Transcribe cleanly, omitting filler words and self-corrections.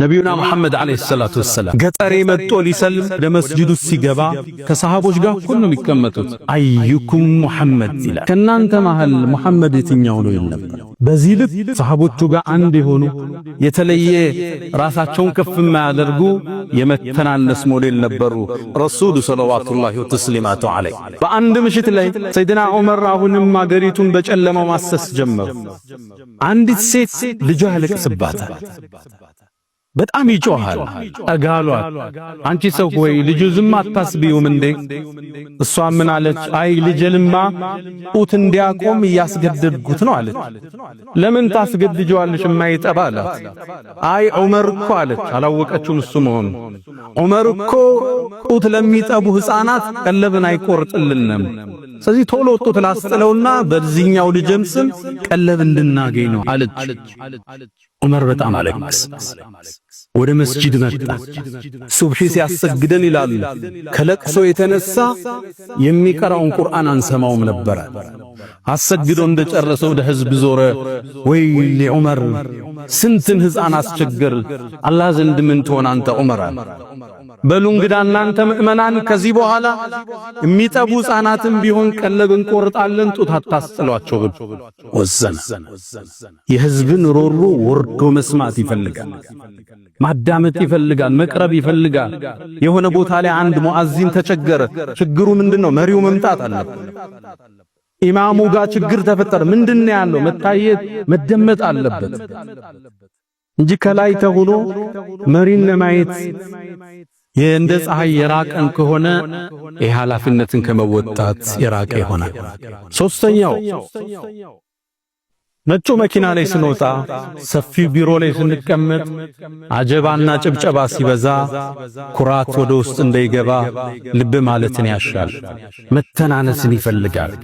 ነቢዩና መሐመድ ዓለይሂ ሰላቱ ወሰላም ገጠሬ መጥቶ ሊሰልም ለመስጂዱ ሲገባ ከሰሃቦች ጋር ሁሉ የሚቀመጡት አዩኩም ሙሐመድ ይላል። ከናንተ መሃል ሙሐመድ የትኛው ነው ይል ነበር። በዚህ ልብ ሰሃቦቹ ጋር አንድ የሆኑ የተለየ ራሳቸውን ከፍ የማያደርጉ የመተናነስ ሞዴል ነበሩ ረሱሉ ሰለዋቱላሂ ወተስሊማቱ ዐለይሂ። በአንድ ምሽት ላይ ሰይድና ዑመር አሁንም አገሪቱን በጨለማው ማሰስ ጀመሩ። አንዲት ሴት ልጇ ያለቅስባታል። በጣም ይጮሃል። አጋሏት አንቺ ሰው ሆይ ልጁ ዝም አታስቢውም እንዴ? እሷ ምን አለች? አይ ልጄንማ ጡት እንዲያቆም እያስገደድኩት ነው አለች። ለምን ታስገድጂዋለሽ የማይጠባ አላት። አይ ዑመር እኮ አለች። አላወቀችውም እሱ መሆኑ። ዑመር እኮ ጡት ለሚጠቡ ሕፃናት ቀለብን አይቆርጥልንም። ስለዚህ ቶሎ ጡት ላስጥለውና በዚህኛው ልጅም ስም ቀለብ እንድናገኝ ነው አለች። ዑመር በጣም አለቀሰ። ወደ መስጂድ መጣ። ሱብሒ ሲያሰግደን ይላል ከለቅሶ የተነሳ የሚቀራውን ቁርአን አንሰማውም ነበር። አሰግዶ እንደጨረሰ ወደ ህዝብ ዞረ። ወይ ለዑመር ስንትን ሕፃን አስቸገር፣ አላህ ዘንድ ምን ትሆን አንተ ዑመር? በሉ እንግዳ እናንተ ምእመናን ከዚህ በኋላ የሚጠቡ ሕፃናትም ቢሆን ቀለብ እንቆርጣለን፣ ጡት አታስጥሏቸው ብሎ ወሰነ። የህዝብን ሮሮ ወርዶ መስማት ይፈልጋል፣ ማዳመጥ ይፈልጋል፣ መቅረብ ይፈልጋል። የሆነ ቦታ ላይ አንድ ሙአዚን ተቸገረ። ችግሩ ምንድነው? መሪው መምጣት አለበት። ኢማሙ ጋር ችግር ተፈጠረ። ምንድነው ያለው? መታየት መደመጥ አለበት እንጂ ከላይ ተሆኖ መሪን ለማየት እንደ ፀሐይ የራቀን ከሆነ የኃላፊነትን ከመወጣት የራቀ ይሆናል። ሶስተኛው ነጩ መኪና ላይ ስንወጣ፣ ሰፊው ቢሮ ላይ ስንቀመጥ አጀባና ጭብጨባ ሲበዛ ኩራት ወደ ውስጥ እንዳይገባ ልብ ማለትን ያሻል፣ መተናነስን ይፈልጋል።